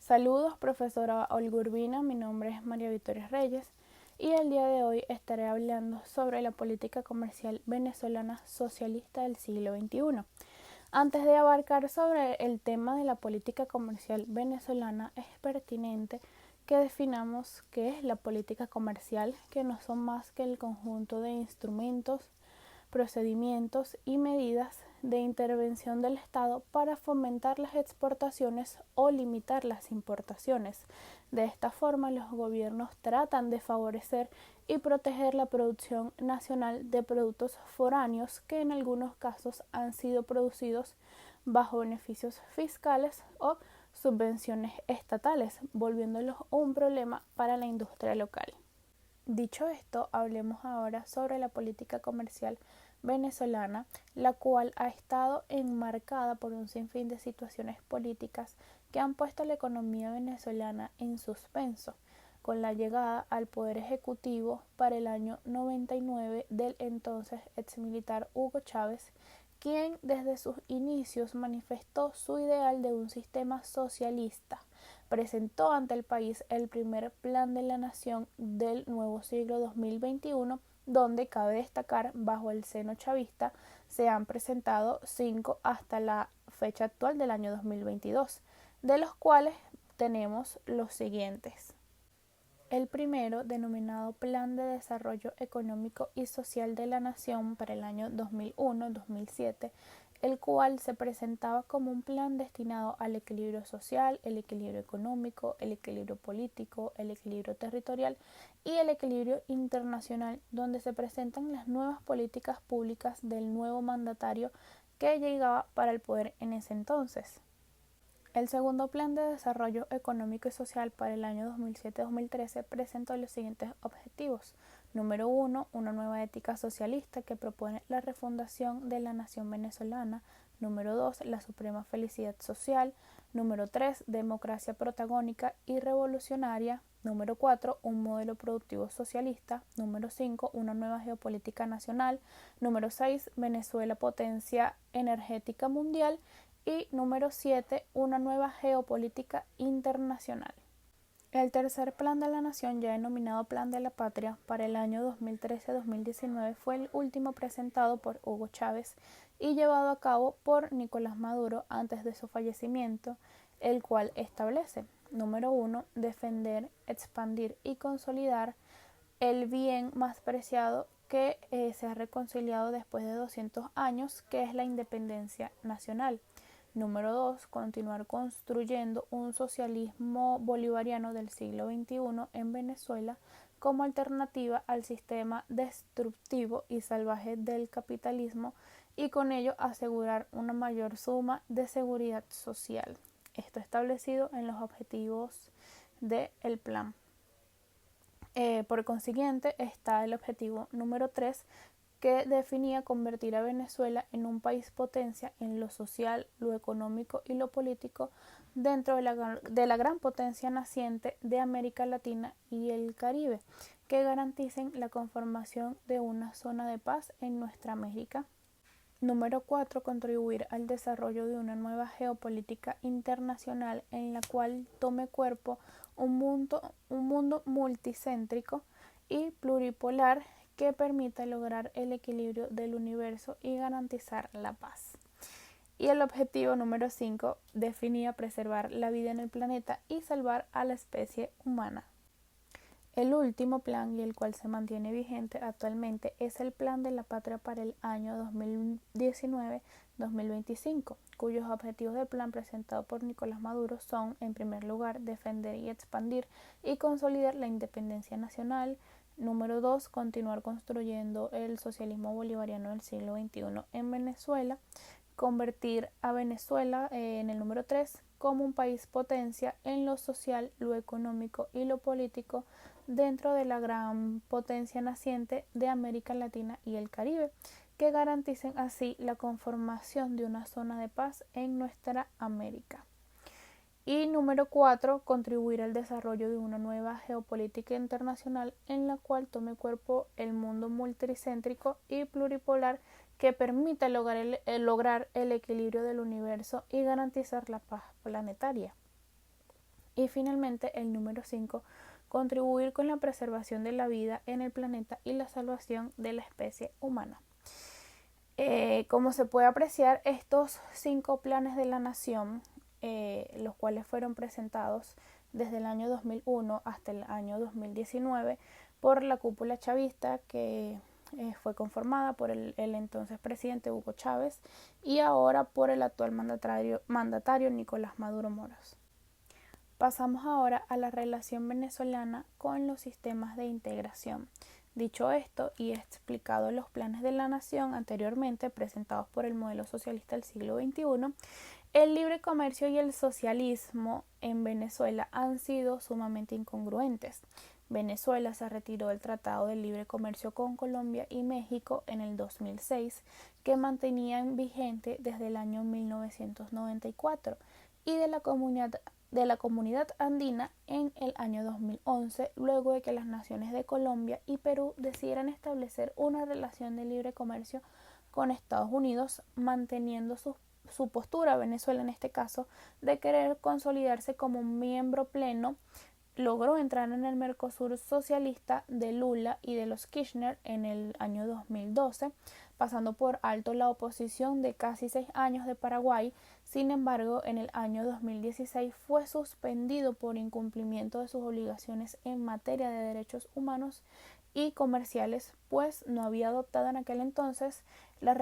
Saludos, profesora Olga Urbina, mi nombre es María Victoria Reyes y el día de hoy estaré hablando sobre la política comercial venezolana socialista del siglo XXI. Antes de abarcar sobre el tema de la política comercial venezolana, es pertinente que definamos qué es la política comercial, que no son más que el conjunto de instrumentos, procedimientos y medidas de intervención del Estado para fomentar las exportaciones o limitar las importaciones. De esta forma, los gobiernos tratan de favorecer y proteger la producción nacional de productos foráneos que en algunos casos han sido producidos bajo beneficios fiscales o subvenciones estatales, volviéndolos un problema para la industria local. Dicho esto, hablemos ahora sobre la política comercial venezolana, la cual ha estado enmarcada por un sinfín de situaciones políticas que han puesto la economía venezolana en suspenso, con la llegada al poder ejecutivo para el año 99 del entonces exmilitar Hugo Chávez, quien desde sus inicios manifestó su ideal de un sistema socialista. Presentó ante el país el primer plan de la nación del nuevo siglo 2021, donde cabe destacar, bajo el seno chavista, se han presentado 5 hasta la fecha actual del año 2022, de los cuales tenemos los siguientes. El primero, denominado Plan de Desarrollo Económico y Social de la Nación para el año 2001-2007, el cual se presentaba como un plan destinado al equilibrio social, el equilibrio económico, el equilibrio político, el equilibrio territorial y el equilibrio internacional, donde se presentan las nuevas políticas públicas del nuevo mandatario que llegaba para el poder en ese entonces. El segundo Plan de Desarrollo Económico y Social para el año 2007-2013 presentó los siguientes objetivos. Número 1, una nueva ética socialista que propone la refundación de la nación venezolana. Número 2, la suprema felicidad social. Número 3, democracia protagónica y revolucionaria. Número 4, un modelo productivo socialista. Número 5, una nueva geopolítica nacional. Número 6, Venezuela potencia energética mundial. Y número 7, una nueva geopolítica internacional. El tercer plan de la nación, ya denominado Plan de la Patria, para el año 2013-2019 fue el último presentado por Hugo Chávez y llevado a cabo por Nicolás Maduro antes de su fallecimiento, el cual establece: número 1, defender, expandir y consolidar el bien más preciado que se ha reconciliado después de 200 años, que es la independencia nacional. Número 2, continuar construyendo un socialismo bolivariano del siglo XXI en Venezuela como alternativa al sistema destructivo y salvaje del capitalismo y con ello asegurar una mayor suma de seguridad social. Esto establecido en los objetivos del plan. Por consiguiente, está el objetivo número 3, que definía convertir a Venezuela en un país potencia en lo social, lo económico y lo político dentro de la gran potencia naciente de América Latina y el Caribe, que garanticen la conformación de una zona de paz en nuestra América. Número 4, contribuir al desarrollo de una nueva geopolítica internacional en la cual tome cuerpo un mundo multicéntrico y pluripolar que permita lograr el equilibrio del universo y garantizar la paz. Y el objetivo número 5 definía preservar la vida en el planeta y salvar a la especie humana. El último plan, y el cual se mantiene vigente actualmente, es el Plan de la Patria para el año 2019-2025, cuyos objetivos del plan presentado por Nicolás Maduro son, en primer lugar, defender y expandir y consolidar la independencia nacional. Número 2, continuar construyendo el socialismo bolivariano del siglo XXI en Venezuela. Convertir a Venezuela, en el número 3, como un país potencia en lo social, lo económico y lo político dentro de la gran potencia naciente de América Latina y el Caribe, que garanticen así la conformación de una zona de paz en nuestra América. Y número 4, contribuir al desarrollo de una nueva geopolítica internacional en la cual tome cuerpo el mundo multicéntrico y pluripolar que permita lograr el equilibrio del universo y garantizar la paz planetaria. Y finalmente, el número 5, contribuir con la preservación de la vida en el planeta y la salvación de la especie humana. Como se puede apreciar, estos 5 planes de la nación, los cuales fueron presentados desde el año 2001 hasta el año 2019 por la cúpula chavista que fue conformada por el entonces presidente Hugo Chávez y ahora por el actual mandatario Nicolás Maduro Moros. Pasamos ahora a la relación venezolana con los sistemas de integración. Dicho esto y explicado los planes de la nación anteriormente presentados por el modelo socialista del siglo XXI, el libre comercio y el socialismo en Venezuela han sido sumamente incongruentes. Venezuela se retiró del Tratado de Libre Comercio con Colombia y México en el 2006, que mantenían vigente desde el año 1994, y de la Comunidad Andina en el año 2011, luego de que las naciones de Colombia y Perú decidieran establecer una relación de libre comercio con Estados Unidos, manteniendo su postura, Venezuela en este caso, de querer consolidarse como un miembro pleno. Logró entrar en el Mercosur socialista de Lula y de los Kirchner en el año 2012, pasando por alto la oposición de casi 6 años de Paraguay. Sin embargo, en el año 2016 fue suspendido por incumplimiento de sus obligaciones en materia de derechos humanos y comerciales, pues no había adoptado en aquel entonces la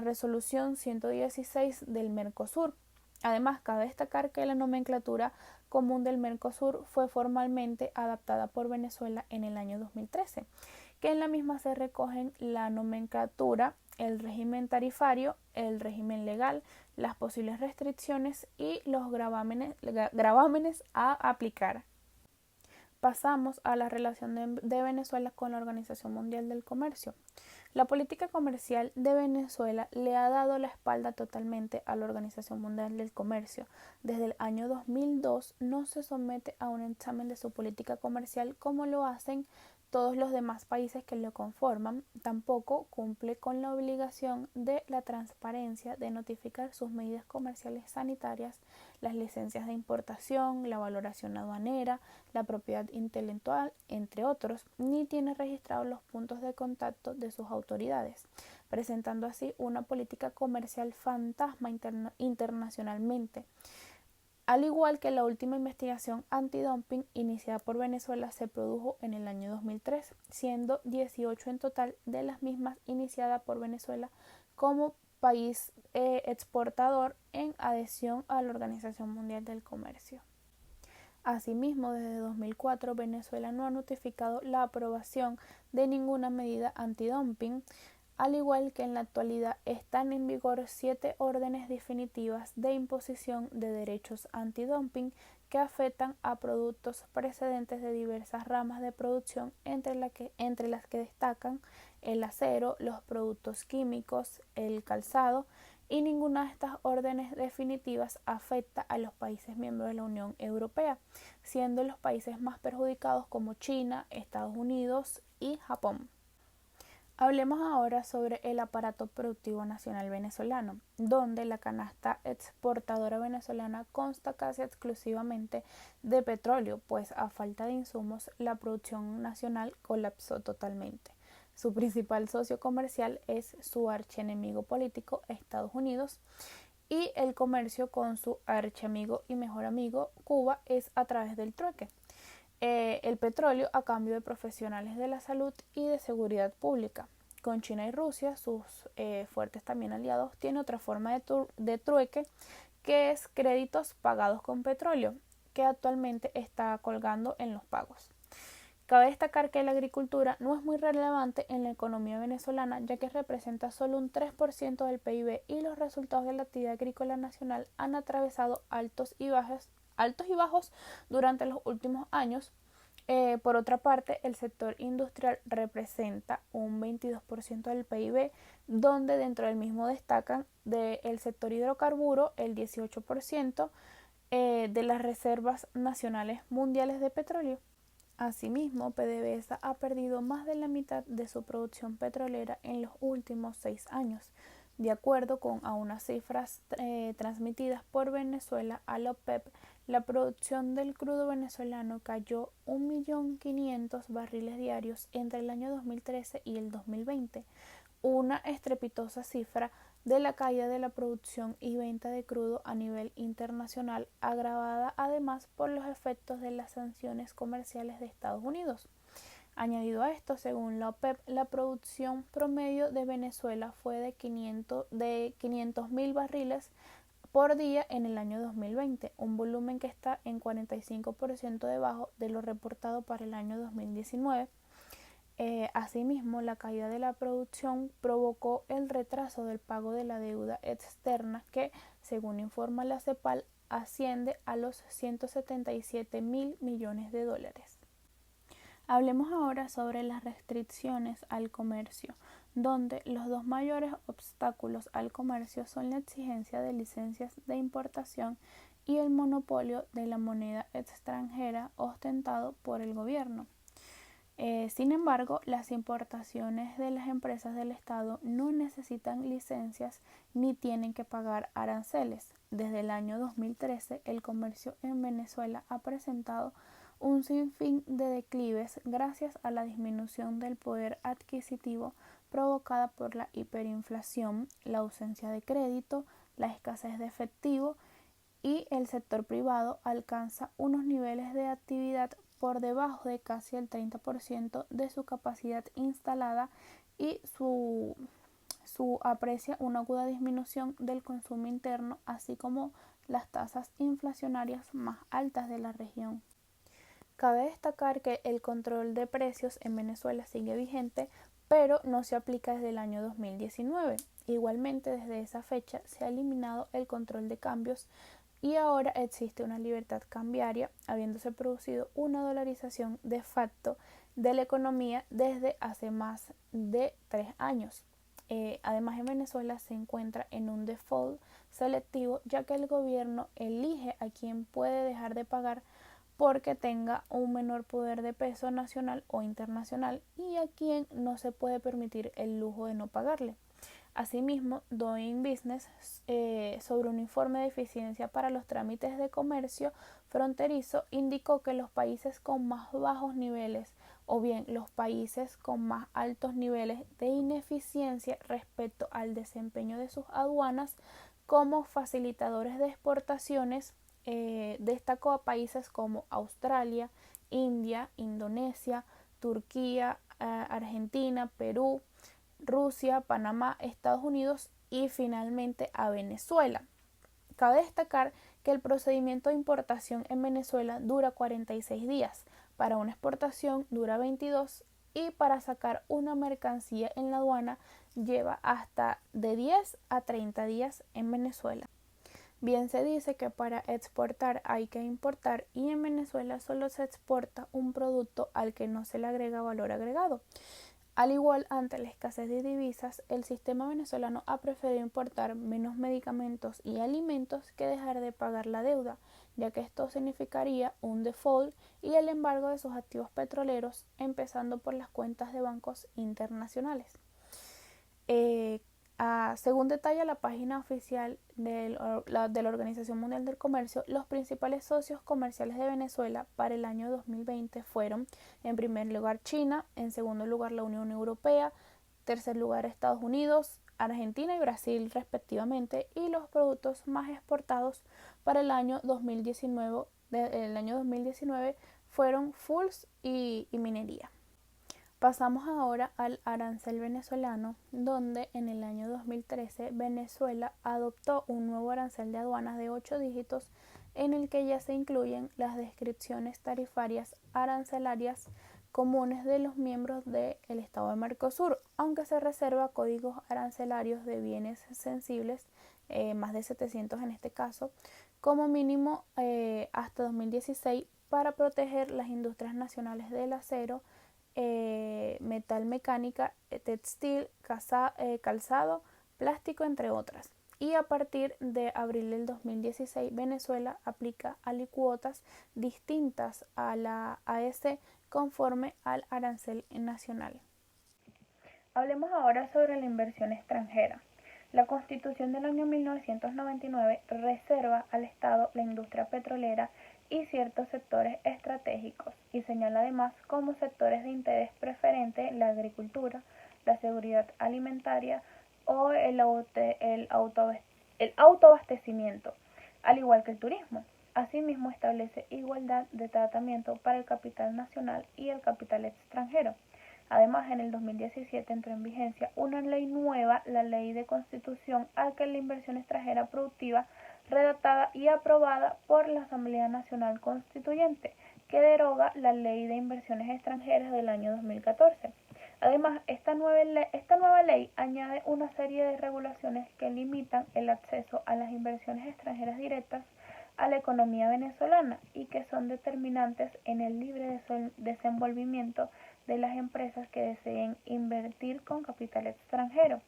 resolución 116 del Mercosur. Además, cabe destacar que la nomenclatura común del Mercosur fue formalmente adaptada por Venezuela en el año 2013, que en la misma se recogen la nomenclatura, el régimen tarifario, el régimen legal, las posibles restricciones y los gravámenes a aplicar. Pasamos a la relación de Venezuela con la Organización Mundial del Comercio. La política comercial de Venezuela le ha dado la espalda totalmente a la Organización Mundial del Comercio. Desde el año 2002 no se somete a un examen de su política comercial como lo hacen todos los demás países que lo conforman. Tampoco cumple con la obligación de la transparencia de notificar sus medidas comerciales sanitarias, las licencias de importación, la valoración aduanera, la propiedad intelectual, entre otros, ni tiene registrados los puntos de contacto de sus autoridades, presentando así una política comercial fantasma internacionalmente. Al igual que la última investigación antidumping iniciada por Venezuela se produjo en el año 2003, siendo 18 en total de las mismas iniciadas por Venezuela como país exportador en adhesión a la Organización Mundial del Comercio. Asimismo, desde 2004 Venezuela no ha notificado la aprobación de ninguna medida antidumping, al igual que en la actualidad están en vigor 7 órdenes definitivas de imposición de derechos antidumping que afectan a productos procedentes de diversas ramas de producción, entre las que destacan el acero, los productos químicos, el calzado, y ninguna de estas órdenes definitivas afecta a los países miembros de la Unión Europea, siendo los países más perjudicados como China, Estados Unidos y Japón. Hablemos ahora sobre el aparato productivo nacional venezolano, donde la canasta exportadora venezolana consta casi exclusivamente de petróleo, pues a falta de insumos la producción nacional colapsó totalmente. Su principal socio comercial es su archienemigo político, Estados Unidos, y el comercio con su archienemigo y mejor amigo, Cuba, es a través del trueque. El petróleo a cambio de profesionales de la salud y de seguridad pública. Con China y Rusia, sus fuertes también aliados, tiene otra forma de trueque, que es créditos pagados con petróleo, que actualmente está colgando en los pagos. Cabe destacar que la agricultura no es muy relevante en la economía venezolana, ya que representa solo un 3% del PIB, y los resultados de la actividad agrícola nacional han atravesado altos y bajos durante los últimos años. Por otra parte, el sector industrial representa un 22% del PIB, donde dentro del mismo destacan del sector hidrocarburo el 18% de las reservas nacionales mundiales de petróleo. Asimismo, PDVSA ha perdido más de la mitad de su producción petrolera en los últimos 6 años, de acuerdo con unas cifras transmitidas por Venezuela a la OPEP. la producción del crudo venezolano cayó 1.500.000 barriles diarios entre el año 2013 y el 2020, una estrepitosa cifra de la caída de la producción y venta de crudo a nivel internacional, agravada además por los efectos de las sanciones comerciales de Estados Unidos. Añadido a esto, según la OPEP, la producción promedio de Venezuela fue de 500.000 barriles por día en el año 2020, un volumen que está en 45% debajo de lo reportado para el año 2019. Asimismo, la caída de la producción provocó el retraso del pago de la deuda externa que, según informa la CEPAL, asciende a los 177.000 millones de dólares. Hablemos ahora sobre las restricciones al comercio, donde los dos mayores obstáculos al comercio son la exigencia de licencias de importación y el monopolio de la moneda extranjera ostentado por el gobierno. Sin embargo, las importaciones de las empresas del Estado no necesitan licencias ni tienen que pagar aranceles. Desde el año 2013, el comercio en Venezuela ha presentado un sinfín de declives gracias a la disminución del poder adquisitivo provocada por la hiperinflación, la ausencia de crédito, la escasez de efectivo, y el sector privado alcanza unos niveles de actividad por debajo de casi el 30% de su capacidad instalada y su aprecia una aguda disminución del consumo interno, así como las tasas inflacionarias más altas de la región. Cabe destacar que el control de precios en Venezuela sigue vigente, pero no se aplica desde el año 2019. Igualmente, desde esa fecha se ha eliminado el control de cambios y ahora existe una libertad cambiaria, habiéndose producido una dolarización de facto de la economía desde hace más de 3 años. Además, en Venezuela se encuentra en un default selectivo, ya que el gobierno elige a quien puede dejar de pagar porque tenga un menor poder de peso nacional o internacional y a quien no se puede permitir el lujo de no pagarle. Asimismo, Doing Business, sobre un informe de eficiencia para los trámites de comercio fronterizo, indicó que los países con más bajos niveles o bien los países con más altos niveles de ineficiencia respecto al desempeño de sus aduanas como facilitadores de exportaciones, destacó a países como Australia, India, Indonesia, Turquía, Argentina, Perú, Rusia, Panamá, Estados Unidos y finalmente a Venezuela. Cabe destacar que el procedimiento de importación en Venezuela dura 46 días, para una exportación dura 22 y para sacar una mercancía en la aduana lleva hasta de 10 a 30 días en Venezuela. Bien se dice que para exportar hay que importar y en Venezuela solo se exporta un producto al que no se le agrega valor agregado. Al igual, ante la escasez de divisas, el sistema venezolano ha preferido importar menos medicamentos y alimentos que dejar de pagar la deuda, ya que esto significaría un default y el embargo de sus activos petroleros, empezando por las cuentas de bancos internacionales. Según detalla la página oficial de la Organización Mundial del Comercio, los principales socios comerciales de Venezuela para el año 2020 fueron, en primer lugar, China, en segundo lugar, la Unión Europea, tercer lugar, Estados Unidos, Argentina y Brasil, respectivamente, y los productos más exportados para el año 2019 fueron foods y minería. Pasamos ahora al arancel venezolano, donde en el año 2013 Venezuela adoptó un nuevo arancel de aduanas de 8 dígitos en el que ya se incluyen las descripciones tarifarias arancelarias comunes de los miembros del Estado de Mercosur, aunque se reserva códigos arancelarios de bienes sensibles, más de 700 en este caso, como mínimo hasta 2016 para proteger las industrias nacionales del acero, metal mecánica, textil, calzado, plástico, entre otras. Y a partir de abril del 2016, Venezuela aplica alicuotas distintas a la AEC conforme al arancel nacional. Hablemos ahora sobre la inversión extranjera. La Constitución del año 1999 reserva al Estado la industria petrolera y ciertos sectores estratégicos y señala además como sectores de interés preferente la agricultura, la seguridad alimentaria o el autoabastecimiento, al igual que el turismo. Asimismo, establece igualdad de tratamiento para el capital nacional y el capital extranjero. Además, en el 2017 entró en vigencia una ley nueva, la Ley de Constitución, al que la inversión extranjera productiva, redactada y aprobada por la Asamblea Nacional Constituyente, que deroga la Ley de Inversiones Extranjeras del año 2014. Además, esta nueva ley añade una serie de regulaciones que limitan el acceso a las inversiones extranjeras directas a la economía venezolana y que son determinantes en el libre desenvolvimiento de las empresas que deseen invertir con capital extranjero.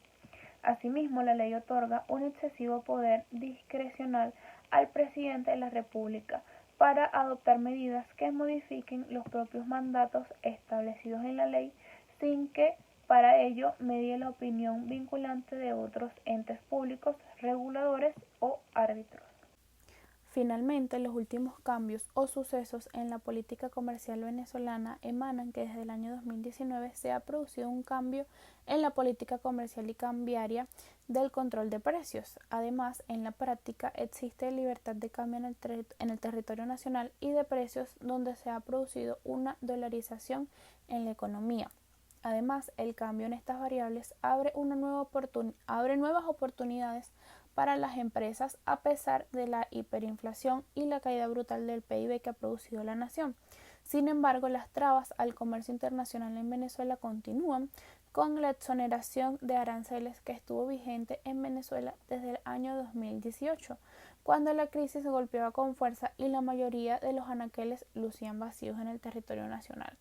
Asimismo, la ley otorga un excesivo poder discrecional al presidente de la República para adoptar medidas que modifiquen los propios mandatos establecidos en la ley sin que para ello medie la opinión vinculante de otros entes públicos, reguladores o árbitros. Finalmente, los últimos cambios o sucesos en la política comercial venezolana emanan que desde el año 2019 se ha producido un cambio en la política comercial y cambiaria del control de precios. Además, en la práctica existe libertad de cambio en el territorio nacional y de precios, donde se ha producido una dolarización en la economía. Además, el cambio en estas variables abre nuevas oportunidades para las empresas a pesar de la hiperinflación y la caída brutal del PIB que ha producido la nación. Sin embargo, las trabas al comercio internacional en Venezuela continúan con la exoneración de aranceles que estuvo vigente en Venezuela desde el año 2018, cuando la crisis golpeaba con fuerza y la mayoría de los anaqueles lucían vacíos en el territorio nacional.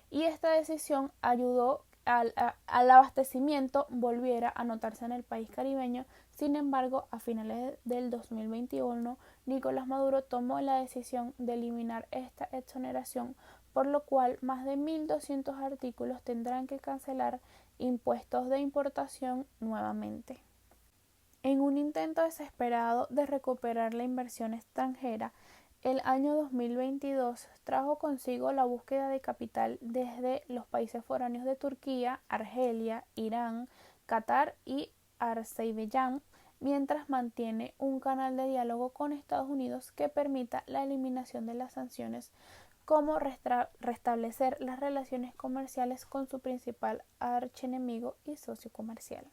Y esta decisión ayudó al abastecimiento volviera a notarse en el país caribeño. Sin embargo, a finales del 2021, Nicolás Maduro tomó la decisión de eliminar esta exoneración, por lo cual más de 1.200 artículos tendrán que cancelar impuestos de importación nuevamente. En un intento desesperado de recuperar la inversión extranjera, el año 2022 trajo consigo la búsqueda de capital desde los países foráneos de Turquía, Argelia, Irán, Qatar y Azerbaiyán, mientras mantiene un canal de diálogo con Estados Unidos que permita la eliminación de las sanciones, como restablecer las relaciones comerciales con su principal archienemigo y socio comercial.